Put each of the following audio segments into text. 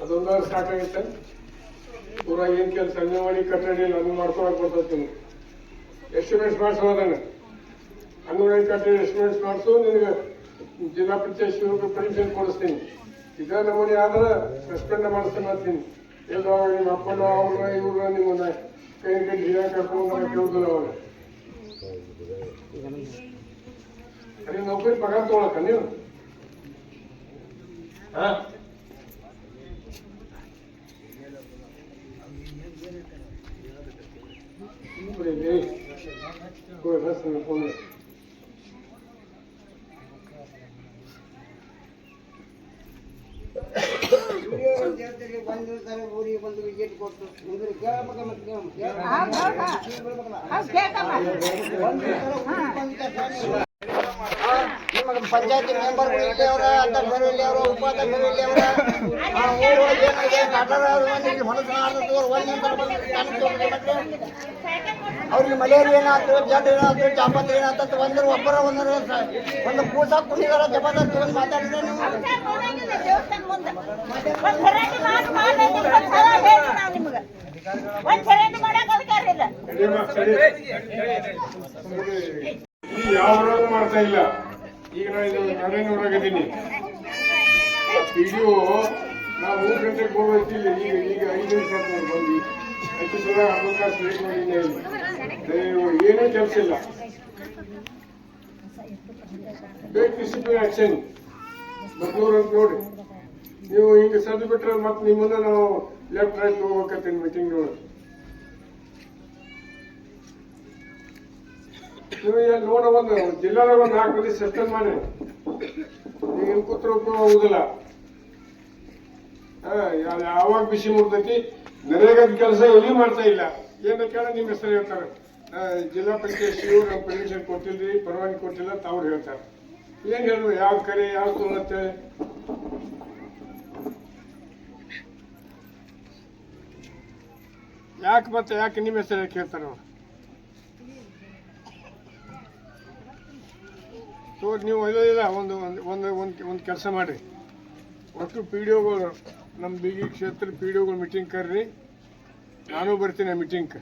ಅದೊಂದಾದ್ರು ಸಾಕಾಗುತ್ತೆ. ಪೂರ ಏನ್ ಕೆಲಸ ಅಂಗನವಾಡಿ ಕಟ್ಟಡ ಇಲ್ಲ, ಅದನ್ನ ಮಾಡ್ಕೊಳಕ್ ಬರ್ತೈತಿ. ಎಸ್ಟಿಮೇಟ್ಸ್ ಮಾಡಿಸೋದನ್ನ ಅಂಗನವಾಡಿ ಕಟ್ಟಡ ಎಸ್ಟಿಮೇಟ್ಸ್ ಮಾಡಿಸು, ನಿನಗೆ ಜಿಲ್ಲಾ ಪಂಚಾಯತ್ ಶಿವರಿಗೆ ಪರ್ಮಿಷನ್ ಕೊಡಿಸ್ತೀನಿ. ಇದೇ ನಮೂನೆ ಆದ್ರೆ ಸಸ್ಪೆಂಡ್ ಮಾಡಿಸ್ತೀನಿ ಅಂತೀನಿ. ಎಲ್ಲ ನಿಮ್ಮ ಅಪ್ಪನ ಅವ್ರನ್ನ ಇವ್ರನ್ನ ನಿಮ್ಮನ್ನ ಕೈ ಹಿಡಿದು ಕರ್ಕೊಂಡು ಕೇಳುದಿಲ್ಲ ಅವಾಗ. ಅದೇ ನೌಕರಿ ಪಗಾರ ತಗೊಳಕ ನೀವು ಊರಿಗೆ ಬಂದು ವಿಸಿಟ್ ಕೊಟ್ಟು ಪಂಚಾಯತಿ ಮೆಂಬರ್ಗಳು ಇಲ್ಲಿ ಅವರ, ಅಧ್ಯಕ್ಷರು ಇಲ್ಲಿ ಅವರು, ಉಪಾಧ್ಯಕ್ಷರು ಇಲ್ಲಿ ಅವರ, ಅವ್ರಿಗೆ ಮಲೇರಿಯಾ ಏನಾಯ್ತು, ಜಡ್ ಏನಾಯ್ತು, ಜಾಪತ್ರೆ ಏನಾಯ್ತು ಒಂದ್ರ ಒಬ್ಬರ ಒಂದು ಕೂಸ ಕುಣಿದಾರ ಜಬರ್ದಸ್ತಿ ಒಂದು ಮಾತಾಡಿದ್ರೆ ನೀವು ಯಾವ ಮಾಡ್ತಾ ಇಲ್ಲ. ಈಗ ನಾನು ನರೇಂದ್ರವಾಗಿದ್ದೀನಿ. ಪಿಡಿಒ ನಾವು 3 ಗಂಟೆಗೆ ಹೋಗ್ತಿಲ್ಲ. ಈಗ 5 ನಿಮಿಷ ಬಂದು 5 ಸಲ ಅರ್ಧ ತಾಸು ಲೇಟ್ ಮಾಡಿದ್ದೀನಿ. ಏನೂ ಕೆಲಸ ಇಲ್ಲ. ಬೇಕ್ ಡಿಸಿಪ್ಲಿನ್ ಆಕ್ಷನ್ ಬದ್ನೂರು ಅಂತ ನೋಡಿ. ನೀವು ಈಗ ಸದ್ದು ಬಿಟ್ರೆ ಮತ್ತೆ ನಿಮ್ಮನ್ನ ನಾವು ಲೆಫ್ಟ್ ರೈಟ್ ಹೋಗ್ಬೇಕಂತೀನಿ ಮೀಟಿಂಗ್ ನೋಡಿ. ನೀವು ನೋಡ ಒಂದು ಜಿಲ್ಲಾದಾಗ ಒಂದು 4 ಮಂದಿ ಸಸ್ಪೆಂಡ್ ಮಾಡಿ. ಈಗ ಇಲ್ಲಿ ಕೂತ್ರು ಹೋಗುದಿಲ್ಲ. ಯಾವಾಗ ಬಿಸಿ ಮುಡ್ತೈತಿ. ನರೇಗಾದ ಕೆಲಸ ಎಲ್ಲಿ ಮಾಡ್ತಾ ಇಲ್ಲ. ಏನ ಕೇಳ ನಿಮ್ಮ ಹೆಸರು ಹೇಳ್ತಾರೆ. ಜಿಲ್ಲಾ ಪಂಚಾಯತ್ ಇವ್ರು ನಮ್ಮ ಪರ್ಮಿಷನ್ ಕೊಟ್ಟಿಲ್ರಿ, ಪರವಾನಗಿ ಕೊಟ್ಟಿಲ್ಲ ಅಂತ ಅವ್ರು ಹೇಳ್ತಾರೆ. ಏನ್ ಹೇಳುವ, ಯಾವ ಕರೆ ಯಾವ ತೋರುತ್ತೆ. ಯಾಕೆ ಮತ್ತೆ ಯಾಕೆ ನಿಮ್ಮ ಹೆಸರು ಯಾಕೆ ಹೇಳ್ತಾರೆ ಅವ್ರು. ನೀವು ಒಳ್ಳೆಯದಿಲ್ಲ. ಒಂದು ಕೆಲಸ ಮಾಡಿರಿ. ಒಟ್ಟು ಪಿಡಿಒಗಳು ನಮ್ಮ ಬಿಗಿ ಕ್ಷೇತ್ರ ಪಿಡಿಒಗಳು ಮೀಟಿಂಗ್ ಕರ್ರಿ. ನಾನು ಬರ್ತೀನಿ ಆ ಮೀಟಿಂಗ್.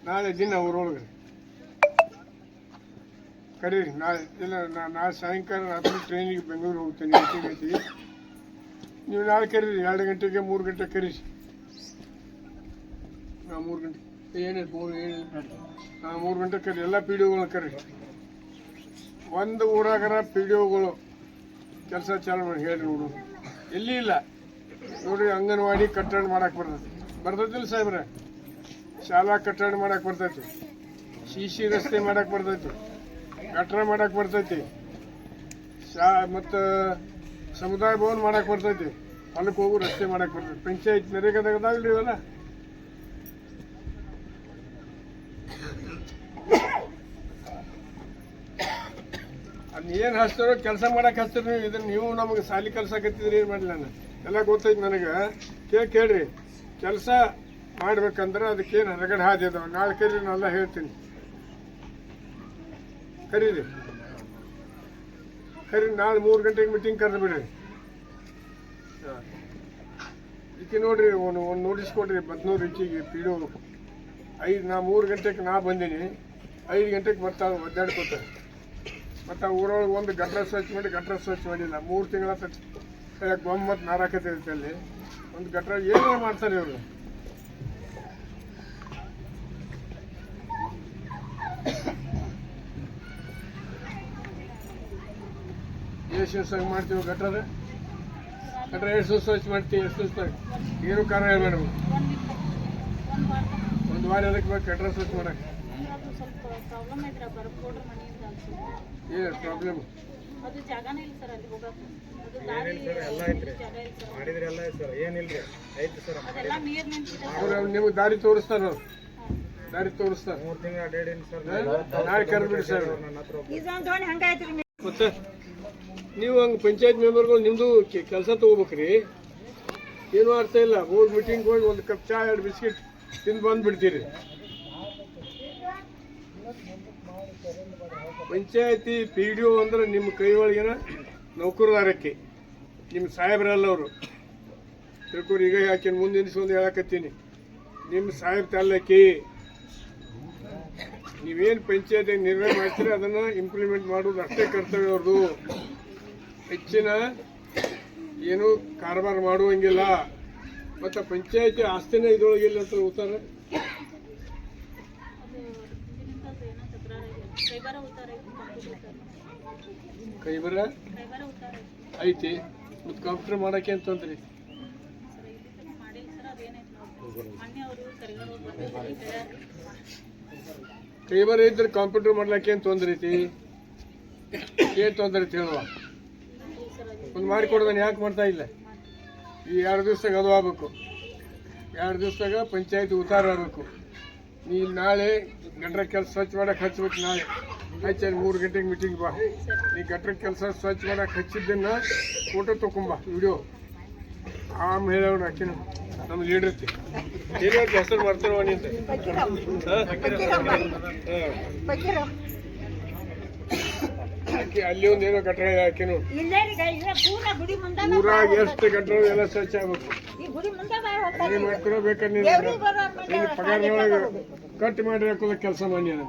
ನಾಳೆ ದಿನ ಊರೊಳಗೆ ಕರೀರಿ. ನಾಳೆ ಸಾಯಂಕಾಲ ರಾತ್ರಿ ಟ್ರೈನಿಗೆ ಬೆಂಗಳೂರು ಹೋಗ್ತೀನಿ. ಮೀಟಿಂಗ್ ಐತಿ. ನೀವು ನಾಳೆ ಕರೀರಿ. 2 ಗಂಟೆಗೆ 3 ಗಂಟೆಗೆ ಕರೀರಿ. 3 ಗಂಟೆ ಏನಿಲ್ಲ 3 ಗಂಟೆ ಕರಿ. ಎಲ್ಲ ಪಿಡಿಒಗಳನ್ನ ಕರಿ. ಒಂದು ಊರಾಗರ ಪಿಡಿಒಗಳು ಕೆಲಸ ಚಾಲು ಮಾಡಿ ಹೇಳ್ರಿ. ನೋಡು ಎಲ್ಲಿ ಇಲ್ಲ ನೋಡ್ರಿ. ಅಂಗನವಾಡಿ ಕಟ್ಟಡ ಮಾಡಕ್ಕೆ ಬರ್ತೈತಿಲ್ಲ ಸಾಹೇಬ್ರೆ. ಶಾಲಾ ಕಟ್ಟಡ ಮಾಡಕ್ಕೆ ಬರ್ತೈತಿ. ಸಿಸಿ ರಸ್ತೆ ಮಾಡಕ್ಕೆ ಬರ್ತೈತಿ. ಗಟ್ರ ಮಾಡಕ್ಕೆ ಬರ್ತೈತಿ. ಮತ್ತು ಸಮುದಾಯ ಭವನ ಮಾಡಕ್ಕೆ ಬರ್ತೈತಿ. ಹೊಲಕ್ಕೆ ಹೋಗು ರಸ್ತೆ ಮಾಡಕ್ಕೆ ಬರ್ತೈತಿ. ಪಂಚಾಯತ್ ನರೇಗಾದಾಗಲ್ರಿ ಇವೆಲ್ಲ. ಏನು ಹಚ್ತಾರೋ ಕೆಲಸ ಮಾಡಕ್ಕೆ ಹಚ್ತೀರಿ ನೀವು. ಇದನ್ನ ನೀವು ನಮಗೆ ಸಾಲಿ ಕಲ್ಸಕತ್ತಿದ್ರಿ. ಏನು ಮಾಡಲಿ ನಾನು ಎಲ್ಲ ಗೊತ್ತೈತಿ ನನಗೆ. ಕೇಳ್ರಿ. ಕೆಲಸ ಮಾಡ್ಬೇಕಂದ್ರೆ ಅದಕ್ಕೇನು ಹೊರಗಡೆ ಹಾದಿ ಅದಾವ. ನಾಳೆ ಕರೀರಿ, ನಾನೆಲ್ಲ ಹೇಳ್ತೀನಿ. ಕರೀರಿ. ನಾಳೆ 3 ಗಂಟೆಗೆ ಮೀಟಿಂಗ್ ಕರೆದು ಬಿಡ್ರಿ. ಈಕೆ ನೋಡ್ರಿ ಒಂದು ನೋಟಿಸ್ ಕೊಡ್ರಿ. ಬದ್ನೂರು ಈಚೆಗೆ ಪಿಡಿಒ 3 ಗಂಟೆಗೆ ನಾ ಬಂದೀನಿ. 5 ಗಂಟೆಗೆ ಬರ್ತಾವೆ ಒದ್ದಾಡ್ಕೋತಾರೆ. ಮತ್ತು ಊರೊಳಗೆ ಒಂದು ಗಟ್ರ ಸ್ವಚ್ಛ ಮಾಡಿಲ್ಲ. 3 ತಿಂಗಳ ಗೊಮ್ಮತ್ತು ನಾರಾಕತ್ತೈತೆ ಅಲ್ಲಿ. ಒಂದು ಗಟ್ರ ಏನೋ ಮಾಡ್ತಾರೆ ಇವರು. ಎಷ್ಟು ದಿವಸ ಮಾಡ್ತೀವಿ ಗಟ್ರ ಎಷ್ಟು ಸ್ವಚ್ಛ ಮಾಡ್ತೀವಿ. ಎಷ್ಟು ದಿವಸ ಏನು ಕಾರಣ ಮೇಡಮ್. 1 ವಾರ ಅದಕ್ಕೆ ಬೇಕು ಗಟ್ರ ಸ್ವಚ್ಛ ಮಾಡಕ್ಕೆ. ಏನು ಪ್ರಾಬ್ಲಮ್? ನಿಮ್ಗೆ ದಾರಿ ತೋರಿಸ್ತಾರೆ. 3 ತಿಂಗಳ ನಾಳೆ ಕರೆದ್ಬಿಡಿ ಸರ್. ಮತ್ತೆ ನೀವು ಹಂಗೆ ಪಂಚಾಯತ್ ಮೆಂಬರ್ಗಳು ನಿಮ್ದು ಕೆಲಸ ತಗೋಬೇಕ್ರಿ. ಏನೂ ಅರ್ಥ ಇಲ್ಲ. ಬೋರ್ಡ್ ಮೀಟಿಂಗ್ ಹೋಗಿ 1 ಕಪ್ ಚಾ 2 ಬಿಸ್ಕಿಟ್ ತಿಂದು ಬಂದ್ಬಿಡ್ತೀರಿ. ಪಂಚಾಯತಿ PDO ಅಂದ್ರೆ ನಿಮ್ಮ ಕೈ ಒಳಗಿನ ನೌಕರದಾರಕ್ಕೆ ನಿಮ್ಮ ಸಾಹೇಬ್ರಲ್ಲ ಅವರು ತಿಳ್ಕೊರಿ. ಈಗ ಯಾಕೆ ಮುಂದಿನ ಹೇಳಕತ್ತೀನಿ, ನಿಮ್ಮ ಸಾಹೇಬ್ ತಾಲೂಕಿ ನೀವೇನು ಪಂಚಾಯತಿ ನಿರ್ಣಯ ಮಾಡ್ತೀರಿ ಅದನ್ನು ಇಂಪ್ಲಿಮೆಂಟ್ ಮಾಡೋದು ಅಷ್ಟೇ ಕರ್ತವ್ಯ ಅವ್ರದ್ದು. ಹೆಚ್ಚಿನ ಏನು ಕಾರಬಾರ ಮಾಡುವಂಗಿಲ್ಲ. ಮತ್ತು ಪಂಚಾಯತಿ ಆಸ್ತಿನೇ ಇದ್ರೊಳಗಿಲ್ಲ ಅಂತ ಉತ್ತರ ಕೈಬರ ಐತಿ. ಮತ್ತು ಕಂಪ್ಯೂಟರ್ ಮಾಡೋಕೆ ಅಂತಂದ್ರಿ ಕೈಬರ ಇದ್ರೆ ಕಂಪ್ಯೂಟರ್ ಮಾಡ್ಲಿಕ್ಕೆ ಏನು ತೊಂದ್ರೆ ಐತಿ? ಏನು ತೊಂದ್ರೆ ಐತಿ ಹೇಳುವ? ಒಂದು ಮಾಡಿಕೊಡೋದನ್ನ ಯಾಕೆ ಮಾಡ್ತಾ ಇಲ್ಲ? ಈ 2 ದಿವಸದಾಗ ಅದು ಆಗ್ಬೇಕು. 2 ದಿವಸದಾಗ ಪಂಚಾಯತಿ ಉತ್ತಾರ ಆಗಬೇಕು. ನೀನು ನಾಳೆ ಗಟ್ರ ಕೆಲಸ ಸ್ವಚ್ಛ ಮಾಡಕ್ಕೆ ಹಚ್ಬೇಕು. ನಾಳೆ ಹಚ್ಚಿ 3 ಗಂಟೆಗೆ ಮೀಟಿಂಗ್ ಬಾ. ನೀ ಗಟ್ರ ಕೆಲಸ ಸ್ವಚ್ಛ ಮಾಡಕ್ಕೆ ಹಚ್ಚಿದ್ದನ್ನ ಫೋಟೋ ತೊಗೊಂಬ, ವಿಡಿಯೋ. ಆಮೇಲೆ ಹೇಳೋಣ ಅಕ್ಕಿನ ನಮ್ಮ ಲೀಡರ್ ಐತಿ ಏನಂತ ಹೆಸರು ಮಾಡ್ತಾರವ ನಿಂತ ಅಲ್ಲಿ ಒಂದು ಏನೋ ಕಟ್ಟಡ ಹಾಕಿನು ಊರಾಗ ಎಷ್ಟು ಕಟ್ಟಡ ಎಲ್ಲ ಸ್ವಚ್ಛ ಆಗ್ಬೇಕು. ಏನ್ ಮಾಡ್ಕೊಳೋ ಬೇಕಾದ್ರೆ ನೀನು ಪಗಾರದೊಳಗೆ ಕಟ್ ಮಾಡಿ ಹಾಕೋದ ಕೆಲಸ ಮಾಡಿ ನಾನು